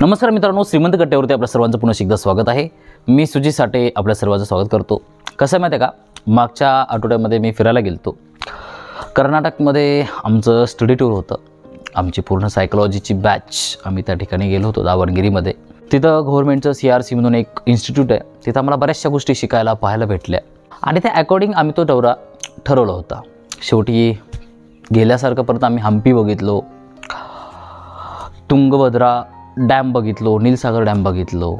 नमस्कार मित्रांनो, श्रीमंत कट्ट्यावरती आपल्या सर्वांचं पुन्हा एकदा स्वागत आहे। मी सुजित साठे आपल्या सर्वांचं स्वागत करतो। कसं आहे माहिती आहे का, मागच्या आठवड्यामध्ये मी फिरायला गेलतो। कर्नाटकमध्ये आमचं स्टडी टूर होतं। आमची पूर्ण सायकोलॉजीची बॅच आम्ही त्या ठिकाणी गेलो होतो, दावणगिरीमध्ये। तिथं गव्हर्नमेंटचं CRC म्हणून एक इन्स्टिट्यूट आहे, तिथं आम्हाला बऱ्याचशा गोष्टी शिकायला पाहायला भेटल्या आणि त्या अकॉर्डिंग आम्ही तो दौरा ठरवला होता। शेवटी गेल्यासारखं परत आम्ही हम्पी बघितलो, तुंगभद्रा डॅम बघितलो, नीलसागर डॅम बघितलो,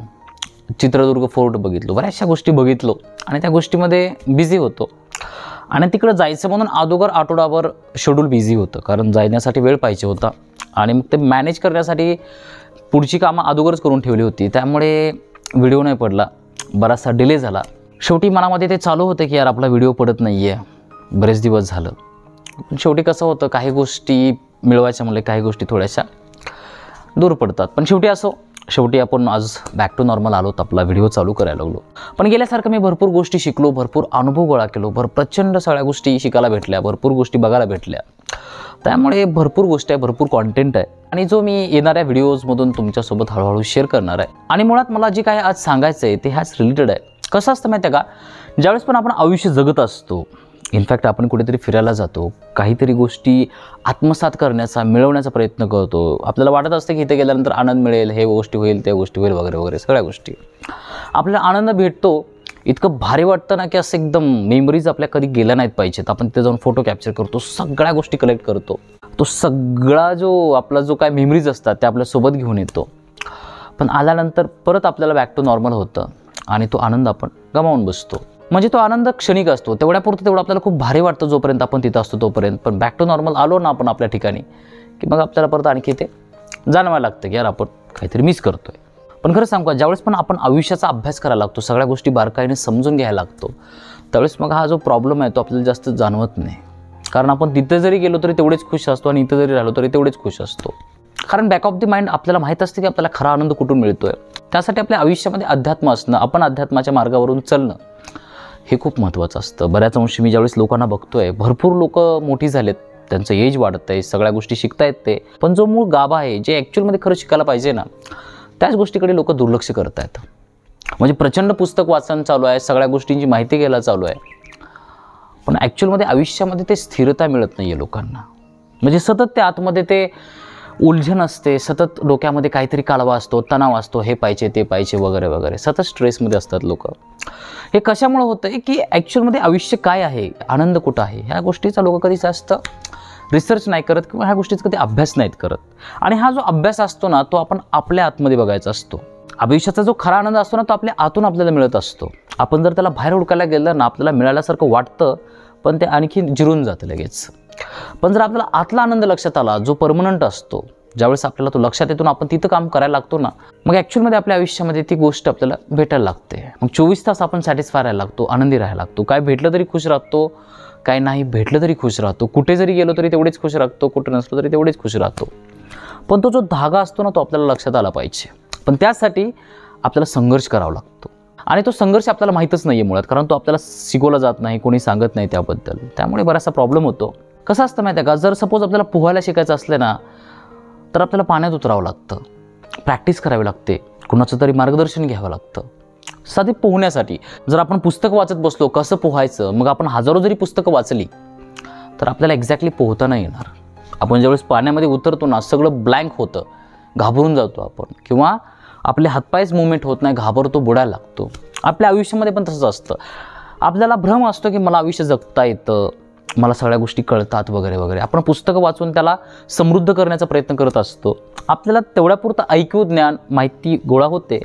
चित्रदुर्ग फोर्ट बघितलो, बऱ्याचशा गोष्टी बघितलो आणि त्या गोष्टीमध्ये बिझी होतो। आणि तिकडं जायचं म्हणून अगोदर आठवडाभर शेड्यूल बिझी होतं, कारण जाण्यासाठी वेळ पाहिजे होता आणि मग ते मॅनेज करण्यासाठी पुढची कामं अगोदरच करून ठेवली होती। त्यामुळे व्हिडिओ नाही पडला, बराचसा डिले झाला। शेवटी मनामध्ये ते चालू होतं की यार आपला व्हिडिओ पडत नाही आहे, बरेच दिवस झालं। पण शेवटी कसं होतं, काही गोष्टी मिळवायच्या म्हणजे काही गोष्टी थोड्याशा दूर पडतात। पण शेवटी आपण आज बॅक टू नॉर्मल आलोत, आपला व्हिडिओ चालू करायला लागलो। पण गेल्यासारखं मी भरपूर गोष्टी शिकलो, भरपूर अनुभव गोळा केलो, प्रचंड सगळ्या गोष्टी शिकायला भेटल्या, भरपूर गोष्टी बघायला भेटल्या। त्यामुळे भरपूर गोष्टी आहे, भरपूर कॉन्टेंट आहे आणि जो मी येणाऱ्या व्हिडिओजमधून तुमच्यासोबत हळूहळू शेअर करणार आहे। आणि मुळात मला जे काय आज सांगायचं आहे ते ह्याच रिलेटेड आहे। कसं असतं माहिती आहे का, ज्यावेळेस पण आपण आयुष्य जगत असतो, इनफॅक्ट आपण कुठेतरी फिरायला जातो, काहीतरी गोष्टी आत्मसात करण्याचा, मिळवण्याचा प्रयत्न करतो। आपल्याला वाटत असतं की इथे गेल्यानंतर आनंद मिळेल, हे गोष्टी होईल, त्या गोष्टी होईल, वगैरे वगैरे सगळ्या गोष्टी। आपल्याला आनंद भेटतो, इतकं भारी वाटतं ना की असं एकदम मेमरीज आपल्या कधी गेल्या नाहीत पाहिजेत। आपण तिथे जाऊन फोटो कॅप्चर करतो, सगळ्या गोष्टी कलेक्ट करतो, तो सगळा जो काय मेमरीज असतात त्या आपल्यासोबत घेऊन येतो। पण आल्यानंतर परत आपल्याला बॅक टू नॉर्मल होतं आणि तो आनंद आपण गमावून बसतो। म्हणजे तो आनंद क्षणिक असतो, तेवढ्यापुरतं तेवढं आपल्याला खूप भारी वाटतं जोपर्यंत आपण तिथं असतो तोपर्यंत। पण बॅक टू नॉर्मल आलो ना आपण आपल्या ठिकाणी की मग आपल्याला परत आणखी ते जाणवायला लागतं की यार आपण काहीतरी मिस करतोय। पण खरं सांगू का, ज्यावेळेस पण आपण आयुष्याचा अभ्यास करायला लागतो, सगळ्या गोष्टी बारकाईने समजून घ्यायला लागतो, त्यावेळेस मग हा जो प्रॉब्लेम आहे तो आपल्याला जास्त जाणवत नाही। कारण आपण तिथं जरी गेलो तरी तेवढेच खुश असतो आणि इथं जरी राहिलो तरी तेवढेच खुश असतो। कारण बॅक ऑफ द माइंड आपल्याला माहीत असते की आपल्याला खरा आनंद कुठून मिळतोय। त्यासाठी आपल्या आयुष्यामध्ये अध्यात्म असणं, आपण अध्यात्माच्या मार्गावरून चालणं हे खूप महत्त्वाचं असतं। बऱ्याच अंशी मी ज्यावेळेस लोकांना बघतोय, भरपूर लोक मोठी झालेत, त्यांचं एज वाढत आहे, सगळ्या गोष्टी शिकतायत ते, पण जो मूळ गाभा आहे, जे ॲक्च्युअलमध्ये खरं शिकायला पाहिजे ना, त्याच गोष्टीकडे लोक दुर्लक्ष करत आहेत। म्हणजे प्रचंड पुस्तक वाचन चालू आहे, सगळ्या गोष्टींची माहिती घ्यायला चालू आहे, पण ॲक्च्युअलमध्ये आयुष्यामध्ये ते स्थिरता मिळत नाही आहे लोकांना। म्हणजे सतत ते आतमध्ये ते उलझन असते, सतत डोक्यामध्ये काहीतरी कालवा असतो, तणाव असतो, हे पाहिजे ते पाहिजे वगैरे वगैरे, सतत स्ट्रेसमध्ये असतात लोक। हे कशामुळे होतं आहे की ॲक्च्युअलमध्ये आयुष्य काय आहे, आनंद कुठं आहे, ह्या गोष्टीचा लोक कधी जास्त रिसर्च नाही करत किंवा ह्या गोष्टीचा कधी अभ्यास नाहीत करत। आणि हा जो अभ्यास असतो ना, तो आपण आपल्या आतमध्ये बघायचा असतो। आयुष्याचा जो खरा आनंद असतो ना, तो आपल्या आतून आपल्याला मिळत असतो। आपण जर त्याला बाहेर हुडकायला गेलं ना, आपल्याला मिळाल्यासारखं वाटतं, पण ते आणखी जिरून जातं लगेच। पण जर आपल्याला आतला आनंद लक्षात आला, जो परमनंट असतो, ज्यावेळेस आपल्याला तो लक्षात येतो ना, आपण तिथं काम करायला लागतो ना, मग ॲक्च्युअलमध्ये आपल्या आयुष्यामध्ये ती गोष्ट आपल्याला भेटायला लागते। मग 24 तास आपण सॅटिस्फाय राहायला लागतो, आनंदी राहायला लागतो। काय भेटलं तरी खुश राहतो, काय नाही भेटलं तरी खुश राहतो, कुठे जरी गेलो तरी तेवढेच खुश राहतो, कुठे नसलो तरी तेवढेच खुश राहतो। पण तो जो धागा असतो ना, तो आपल्याला लक्षात आला पाहिजे। पण त्यासाठी आपल्याला संघर्ष करावा लागतो आणि तो संघर्ष आपल्याला माहीतच नाही आहे मुळात, कारण तो आपल्याला शिकवला जात नाही, कोणी सांगत नाही त्याबद्दल। त्यामुळे बराचसा प्रॉब्लेम होतो। कसं असतं माहिती आहे का, जर सपोज आपल्याला पोहायला शिकायचं असले ना, तर आपल्याला पाण्यात उतरावं लागतं, प्रॅक्टिस करावी लागते, कुणाचं तरी मार्गदर्शन घ्यावं लागतं साधी पोहण्यासाठी। जर आपण पुस्तकं वाचत बसलो कसं पोहायचं, मग आपण हजारो जरी पुस्तकं वाचली तर आपल्याला एक्झॅक्टली पोहता नाही येणार। आपण ज्यावेळेस पाण्यामध्ये उतरतो ना, सगळं ब्लँक होतं, घाबरून जातो आपण, किंवा आपले हातपायच मुवमेंट होत नाही, घाबरतो, बुडायला लागतो। आपल्या आयुष्यामध्ये पण तसंच असतं। आपल्याला भ्रम असतो की मला आयुष्य जगता येतं, मला सगळ्या गोष्टी कळतात वगैरे वगैरे। आपण पुस्तकं वाचून त्याला समृद्ध करण्याचा प्रयत्न करत असतो। आपल्याला तेवढ्यापुरतं ऐकू ज्ञान माहिती गोळा होते,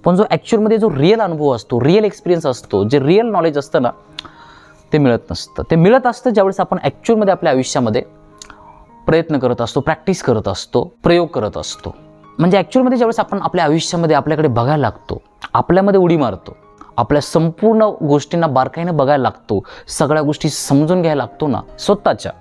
पण जो ॲक्च्युअलमध्ये जो रिअल अनुभव असतो, रिअल एक्सपिरियन्स असतो, जे रिअल नॉलेज असतं ना, ते मिळत नसतं। ते मिळत असतं ज्यावेळेस आपण ॲक्च्युअलमध्ये आपल्या आयुष्यामध्ये प्रयत्न करत असतो, प्रॅक्टिस करत असतो, प्रयोग करत असतो। म्हणजे ॲक्च्युअलमध्ये ज्यावेळेस आपण आपल्या आयुष्यामध्ये आपल्याकडे बघायला लागतो, आपल्यामध्ये उडी मारतो, आपल्या संपूर्ण गोष्टींना बारकाईनं बघायला लागतो, सगळ्या गोष्टी समजून घ्यायला लागतो ना स्वतःच्या।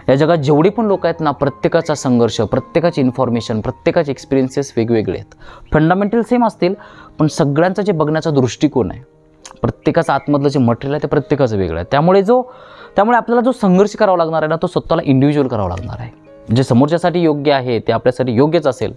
या जगात जेवढे पण लोक आहेत ना, प्रत्येकाचा संघर्ष, प्रत्येकाची इन्फॉर्मेशन, प्रत्येकाचे एक्सपिरियन्सेस वेगवेगळे आहेत। फंडामेंटल सेम असतील, पण सगळ्यांचा जे बघण्याचा दृष्टिकोन आहे, प्रत्येकाचं आतमधलं जे मटेरियल आहे ते प्रत्येकाचं वेगळं आहे। त्यामुळे आपल्याला जो संघर्ष करावा लागणार आहे ना, तो स्वतःला इंडिव्हिज्युअल करावा लागणार आहे। जे समोरच्यासाठी योग्य आहे ते आपल्यासाठी योग्यच असेल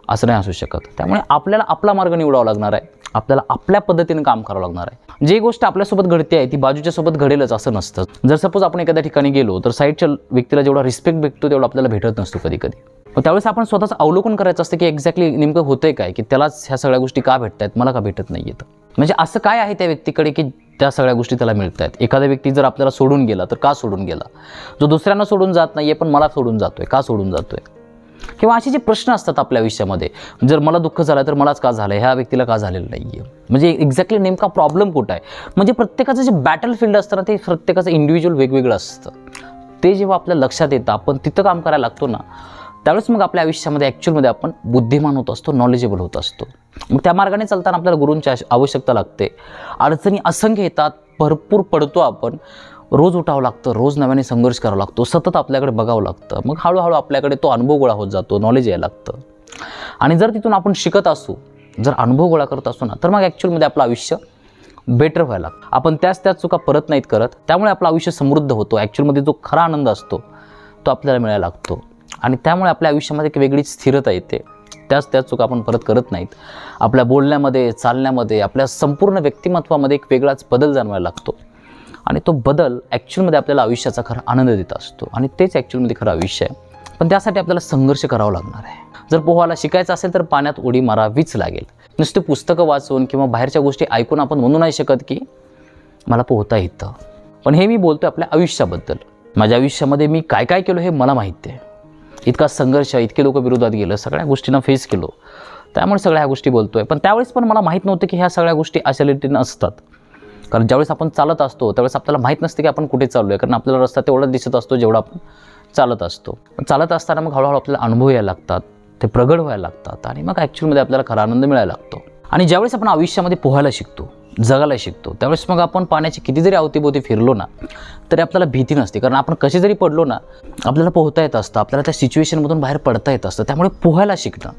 असं नाही असू शकत. त्यामुळे आपल्याला आपला मार्ग निवडावा लागणार आहे, आपल्याला आपल्या पद्धतीने काम करावं लागणार आहे. जी गोष्ट आपल्यासोबत घडते आहे ती बाजूच्या सोबत घडेलच असं नसतं. जर सपोज आपण एखाद्या ठिकाणी गेलो तर साईडच्या व्यक्तीला जेवढा रिस्पेक्ट भेटतो तेवढा आपल्याला भेटत नसतो कधी कधी. त्यावेळेस आपण स्वतःचं अवलोकन करायचं असतं की एक्झॅक्टली नेमकं होतंय काय, की त्यालाच ह्या सगळ्या गोष्टी का भेटत आहेत, मला का भेटत नाही आहेत. म्हणजे असं काय आहे त्या व्यक्तीकडे की त्या सगळ्या गोष्टी त्याला मिळत आहेत. एखादा व्यक्ती जर आपल्याला सोडून गेला तर का सोडून गेला, जो दुसऱ्यांना सोडून जात नाही आहे पण मला सोडून जातोय, का सोडून जातोय. किंवा असे जे प्रश्न असतात आपल्या आयुष्यामध्ये, जर मला दुःख झालं तर मलाच का झालं, ह्या व्यक्तीला का झालेलं नाही आहे. म्हणजे एक्झॅक्टली नेमका प्रॉब्लेम कुठं आहे. म्हणजे प्रत्येकाचं जे बॅटल फील्ड असतं ना ते प्रत्येकाचं इंडिव्हिज्युअल वेगवेगळं असतं. ते जेव्हा आपल्या लक्षात येतं, आपण तिथं काम करायला लागतो ना, त्यावेळेस मग आपल्या आयुष्यामध्ये ॲक्च्युअलमध्ये आपण बुद्धिमान होत असतो, नॉलेजेबल होत असतो. मग त्या मार्गाने चालताना आपल्याला गुरूंची आवश्यकता लागते. अडचणी असंख्य येतात, भरपूर पडतो आपण, रोज उठावं लागतं, रोज नव्याने संघर्ष करावा लागतो, सतत आपल्याकडे बघावं लागतं. मग हळूहळू आपल्याकडे तो अनुभव गोळा होत जातो, नॉलेज यायला लागतं. आणि जर तिथून आपण शिकत असू, जर अनुभव गोळा करत असू ना, तर मग ॲक्च्युअलमध्ये आपलं आयुष्य बेटर व्हायला लागतं. आपण त्याच चुका परत नाहीत करत, त्यामुळे आपलं आयुष्य समृद्ध होतो. ॲक्च्युअलमध्ये जो खरा आनंद असतो तो आपल्याला मिळायला लागतो. आणि त्यामुळे आपल्या आयुष्यामध्ये एक वेगळीच स्थिरता येते. त्याच चुका आपण परत करत नाहीत. आपल्या बोलण्यामध्ये, चालण्यामध्ये, आपल्या संपूर्ण व्यक्तिमत्वामध्ये एक वेगळाच बदल जाणवायला लागतो. आणि तो बदल ॲक्च्युअलमध्ये आपल्याला आयुष्याचा खरा आनंद देत असतो. आणि तेच ॲक्च्युअलमध्ये खरं आयुष्य आहे. पण त्यासाठी आपल्याला संघर्ष करावा लागणार आहे. जर पोहायला शिकायचं असेल तर पाण्यात उडी मारावीच लागेल. नुसते पुस्तकं वाचून किंवा बाहेरच्या गोष्टी ऐकून आपण म्हणू नाही शकत की मला पोहता येतं. पण हे मी बोलतो आपल्या आयुष्याबद्दल. माझ्या आयुष्यामध्ये मी काय काय केलं हे मला माहिती आहे. इतका संघर्ष, इतके लोक विरोधात गेलं, सगळ्या गोष्टींना फेस केलो, त्यामुळे सगळ्या ह्या गोष्टी बोलतो आहे. पण त्यावेळेस पण मला माहीत नव्हतं की ह्या सगळ्या गोष्टी अशा रीतीने असतात. कारण ज्यावेळेस आपण चालत असतो त्यावेळेस आपल्याला माहीत नसते की आपण कुठे चाललो आहे. कारण आपल्याला रस्ता तेवढाच दिसत असतो जेवढा आपण चालत असतो. पण चालत असताना मग हळूहळू आपल्याला अनुभव यायला लागतात, ते प्रगट व्हायला लागतात आणि मग ॲक्च्युअलमध्ये आपल्याला खरा आनंद मिळायला लागतो. आणि ज्यावेळेस आपण आयुष्यामध्ये पोहायला शिकतो, जगायला शिकतो, त्यावेळेस मग आपण पाण्याची किती जरी अवतीभोवती फिरलो ना तरी आपल्याला भीती नसते. कारण आपण कशी जरी पडलो ना आपल्याला पोहता येत असतं, आपल्याला त्या सिच्युएशनमधून बाहेर पडता येत असतं. त्यामुळे पोहायला शिकणं,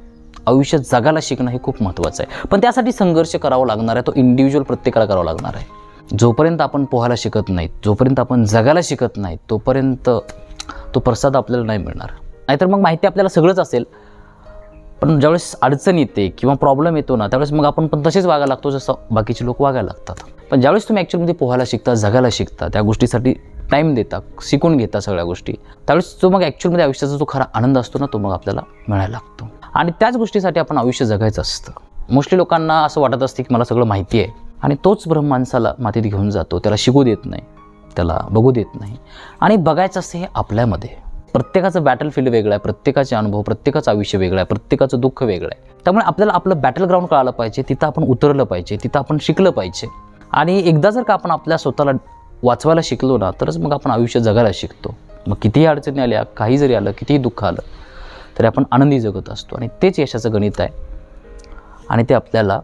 आयुष्यात जगायला शिकणं हे खूप महत्त्वाचं आहे. पण त्यासाठी संघर्ष करावा लागणार आहे, तो इंडिव्हिज्युअल प्रत्येकाला करावा लागणार आहे. जोपर्यंत आपण पोहायला शिकत नाहीत, जोपर्यंत आपण जगायला शिकत नाहीत, तोपर्यंत तो प्रसाद आपल्याला नाही मिळणार. नाहीतर मग माहिती आपल्याला सगळंच असेल, पण ज्यावेळेस अडचण येते किंवा प्रॉब्लेम येतो ना त्यावेळेस मग आपण पण तसेच वागायला लागतो जसं बाकीचे लोक वागायला लागतात. पण ज्यावेळेस तुम्ही ॲक्च्युअलमध्ये पोहायला शिकता, जगायला शिकता, त्या गोष्टीसाठी टाईम देता, शिकून घेता सगळ्या गोष्टी, त्यावेळेस जो मग ॲक्च्युअलमध्ये आयुष्याचा जो खरा आनंद असतो ना तो मग आपल्याला मिळायला लागतो. आणि त्याच गोष्टीसाठी आपण आयुष्य जगायचं असतं. मोस्टली लोकांना असं वाटत असते की मला सगळं माहिती आहे आणि तोच ब्रह्म माणसाला मातीत घेऊन जातो, त्याला शिकू देत नाही, त्याला बघू देत नाही. आणि बघायचं असतं हे आपल्यामध्ये. प्रत्येकाचं बॅटलफील्ड वेगळं आहे, प्रत्येकाचे अनुभव, प्रत्येकाचं आयुष्य वेगळं आहे, प्रत्येकाचं दुःख वेगळं आहे. त्यामुळे आपल्याला आपलं बॅटल ग्राउंड कळालं पाहिजे, तिथं आपण उतरलं पाहिजे, तिथं आपण शिकलं पाहिजे. आणि एकदा जर का आपण आपल्या स्वतःला वाचवायला शिकलो ना तरच मग आपण आयुष्य जगायला शिकतो. मग कितीही अडचणी आल्या, काही जरी आलं, कितीही दुःख आलं तरी आपण आनंदी जगत असतो. आणि तेच यशाचं गणित आहे. आणि ते आपल्याला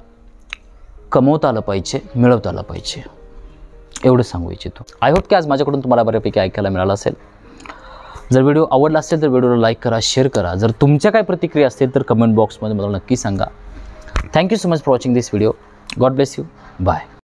कमवता आलं पाहिजे, मिळवता आलं पाहिजे, एवढं सांगू इच्छितो. आय होप की आज माझ्याकडून तुम्हाला बऱ्यापैकी ऐकायला मिळालं असेल. जर व्हिडिओ आवडला असेल तर व्हिडिओला लाईक करा, शेअर करा. जर तुमच्या काय प्रतिक्रिया असतील तर कमेंट बॉक्समध्ये मला नक्की सांगा. Thank you so much for watching this video. God bless you. Bye.